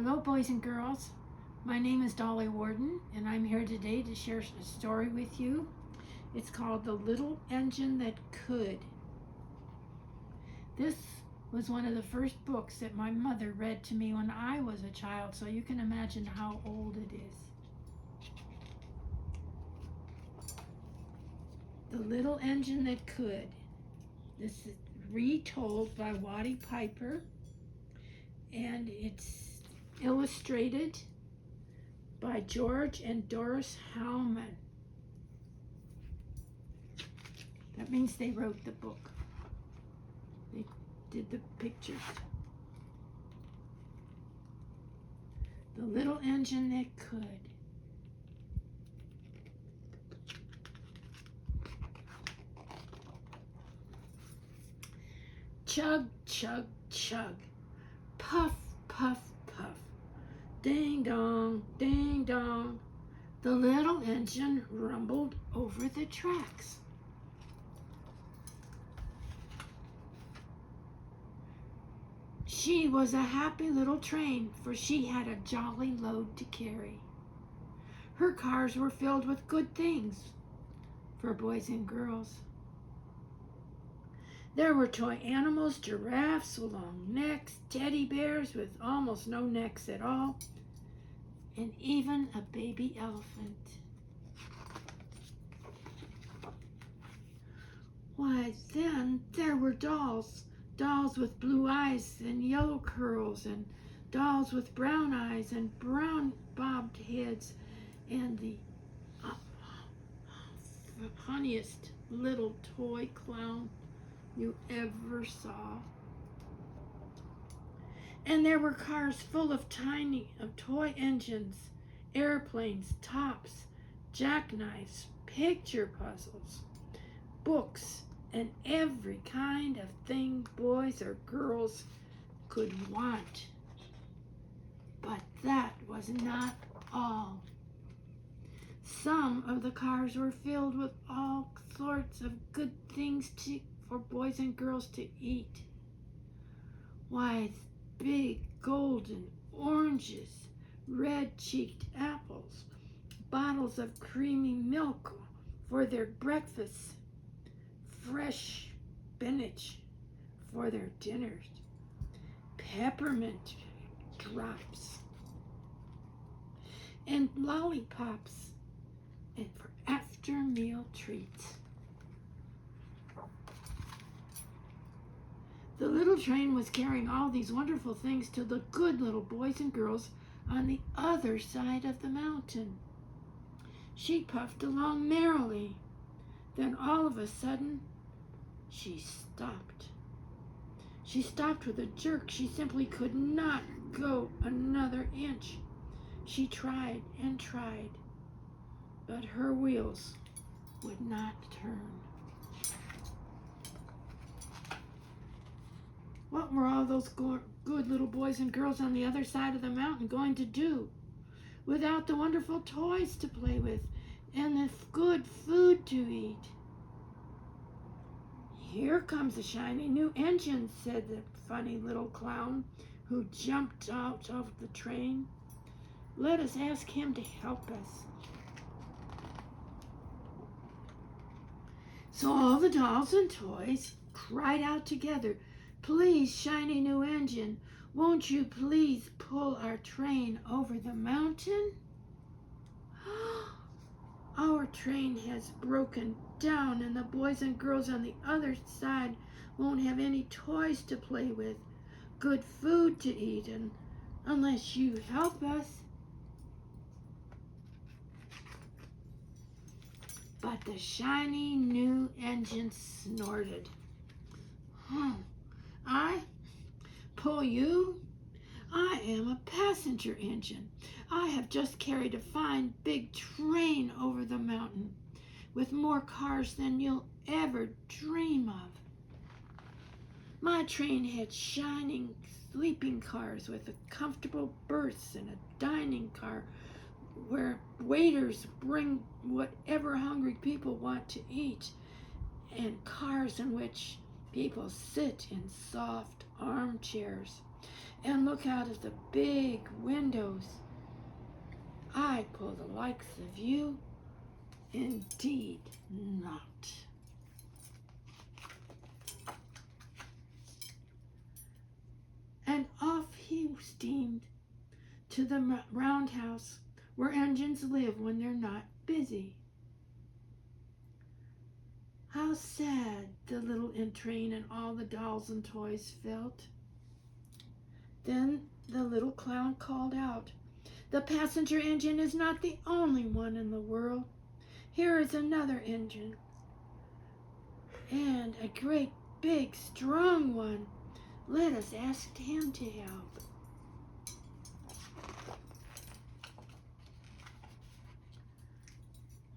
Hello, boys and girls. My name is Dolly Warden, and I'm here today to share a story with you. It's called The Little Engine That Could. This was one of the first books that my mother read to me when I was a child, so you can imagine how old it is. The Little Engine That Could. This is retold by Watty Piper, and it's illustrated by George and Doris Howman. That means they wrote the book. They did the pictures. The Little Engine That Could. Chug, chug, chug. Puff, puff, puff. Ding dong, ding dong. The little engine rumbled over the tracks. She was a happy little train, for she had a jolly load to carry. Her cars were filled with good things for boys and girls. There were toy animals, giraffes with long necks, teddy bears with almost no necks at all, and even a baby elephant. Why, then there were dolls with blue eyes and yellow curls, and dolls with brown eyes and brown bobbed heads, and the funniest little toy clown you ever saw. And there were cars full of toy engines, airplanes, tops, jackknives, picture puzzles, books, and every kind of thing boys or girls could want. But that was not all. Some of the cars were filled with all sorts of good things for boys and girls to eat. Why, big golden oranges, red-cheeked apples, bottles of creamy milk for their breakfasts, fresh spinach for their dinners, peppermint drops, and lollipops, and for after-meal treats. The little train was carrying all these wonderful things to the good little boys and girls on the other side of the mountain. She puffed along merrily. Then all of a sudden, she stopped. She stopped with a jerk. She simply could not go another inch. She tried and tried, but her wheels would not turn. What were all those good little boys and girls on the other side of the mountain going to do without the wonderful toys to play with and the good food to eat? Here comes a shiny new engine, said the funny little clown who jumped out of the train. Let us ask him to help us. So all the dolls and toys cried out together, "Please, shiny new engine, won't you please pull our train over the mountain? Our train has broken down, and the boys and girls on the other side won't have any toys to play with, good food to eat, and unless you help us." But the shiny new engine snorted. I pull you? I am a passenger engine. I have just carried a fine big train over the mountain with more cars than you'll ever dream of. My train had shining sleeping cars with comfortable berths and a dining car where waiters bring whatever hungry people want to eat, and cars in which people sit in soft armchairs and look out of the big windows. I'd pull the likes of you? Indeed not. And off he steamed to the roundhouse where engines live when they're not busy. How sad the little train and all the dolls and toys felt. Then the little clown called out, "The passenger engine is not the only one in the world. Here is another engine, and a great, big, strong one. Let us ask him to help."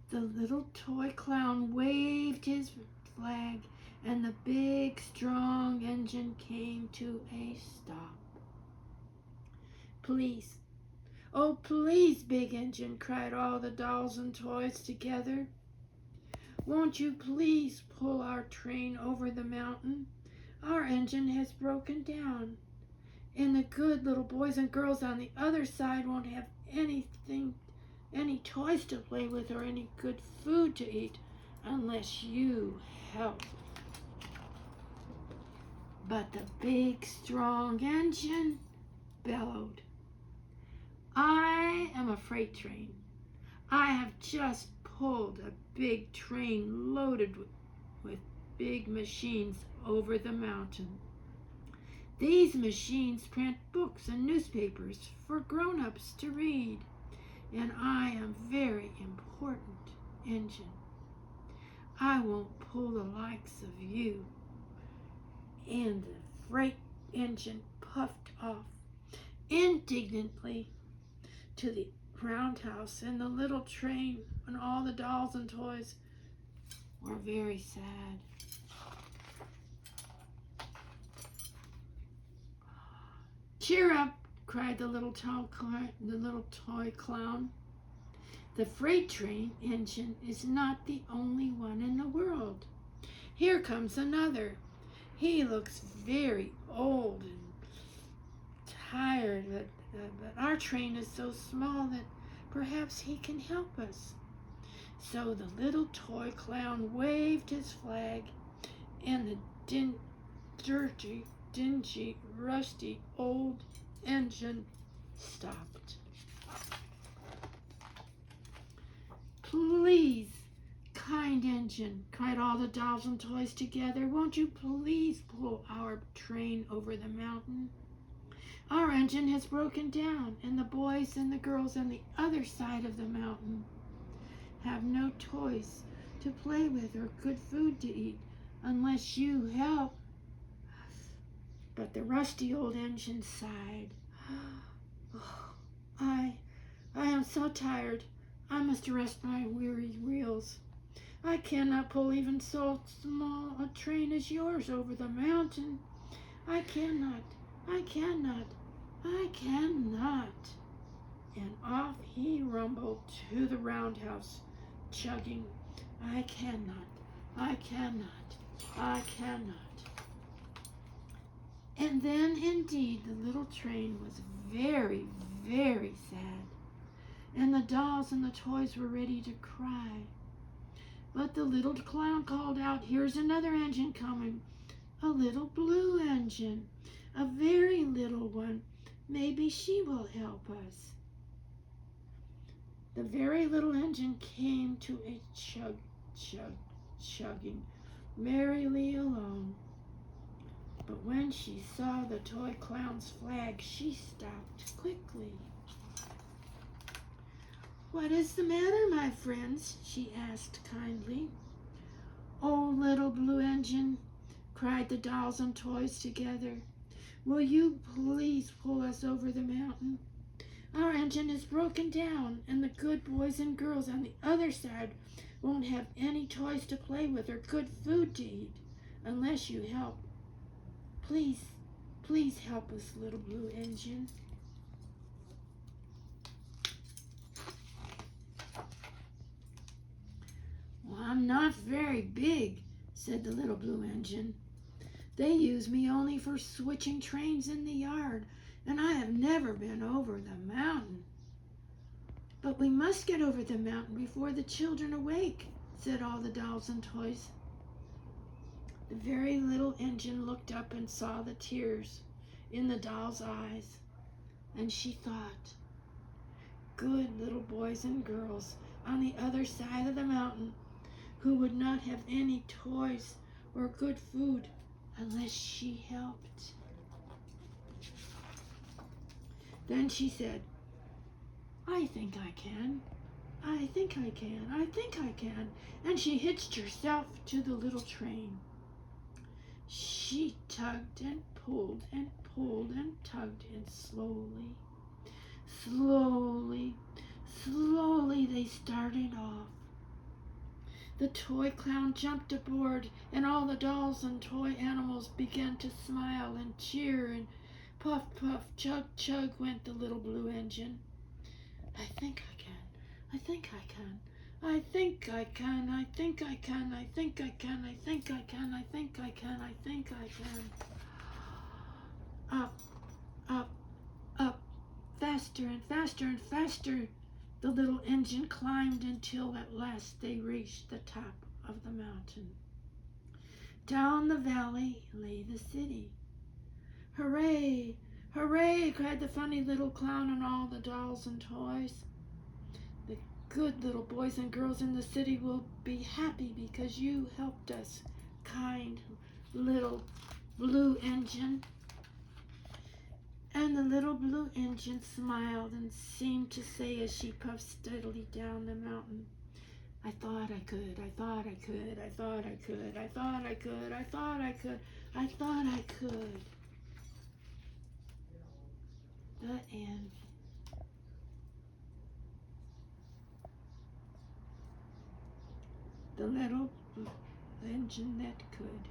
The little toy clown waved his flag, and the big, strong engine came to a stop. "Please, oh please, big engine," cried all the dolls and toys together. "Won't you please pull our train over the mountain? Our engine has broken down, and the good little boys and girls on the other side won't have any toys to play with or any good food to eat unless you help." But the big, strong engine bellowed, "I am a freight train. I have just pulled a big train loaded with big machines over the mountain. These machines print books and newspapers for grown-ups to read, and I am very important engine. I won't pull the likes of you." And the freight engine puffed off indignantly to the roundhouse, and the little train and all the dolls and toys were very sad. "Cheer up," cried the little toy clown. "The freight train engine is not the only one in the world. Here comes another. He looks very old and tired, but our train is so small that perhaps he can help us." So the little toy clown waved his flag, and the dingy, rusty old engine stopped. "Please, kind engine," cried all the dolls and toys together, "won't you please pull our train over the mountain? Our engine has broken down, and the boys and the girls on the other side of the mountain have no toys to play with or good food to eat unless you help." But the rusty old engine sighed. "Oh, I am so tired. I must rest my weary wheels. I cannot pull even so small a train as yours over the mountain. I cannot. And off he rumbled to the roundhouse, chugging, I cannot. And then, indeed, the little train was very, very sad, and the dolls and the toys were ready to cry. But the little clown called out, "Here's another engine coming, a little blue engine, a very little one. Maybe she will help us." The very little engine came to a chugging merrily along. But when she saw the toy clown's flag, she stopped quickly. "What is the matter, my friends?" she asked kindly. "Oh, little blue engine," cried the dolls and toys together, "will you please pull us over the mountain? Our engine is broken down, and the good boys and girls on the other side won't have any toys to play with or good food to eat unless you help. Please help us, little blue engine." "Well, I'm not very big," said the little blue engine, They use me only for switching trains in the yard, and I have never been over the mountain." "But we must get over the mountain before the children awake," said all the dolls and toys. The very little engine looked up and saw the tears in the doll's eyes, and she thought, good little boys and girls on the other side of the mountain who would not have any toys or good food unless she helped. Then she said, "I think I can. I think I can. I think I can." And she hitched herself to the little train. She tugged and pulled and pulled and tugged, and slowly, slowly, slowly they started off. The toy clown jumped aboard, and all the dolls and toy animals began to smile and cheer, and puff, puff, chug, chug went the little blue engine. "I think I can. I think I can. I think I can. I think I can. I think I can. I think I can. I think I can. I think I can." Up, up, up, faster and faster and faster the little engine climbed until at last they reached the top of the mountain. Down the valley lay the city. "Hooray! Hooray!" cried the funny little clown and all the dolls and toys. "The good little boys and girls in the city will be happy because you helped us, kind little blue engine." And the little blue engine smiled and seemed to say as she puffed steadily down the mountain, "I thought I could, I thought I could, I thought I could, I thought I could, I thought I could, I thought I could." The end. The little engine that could.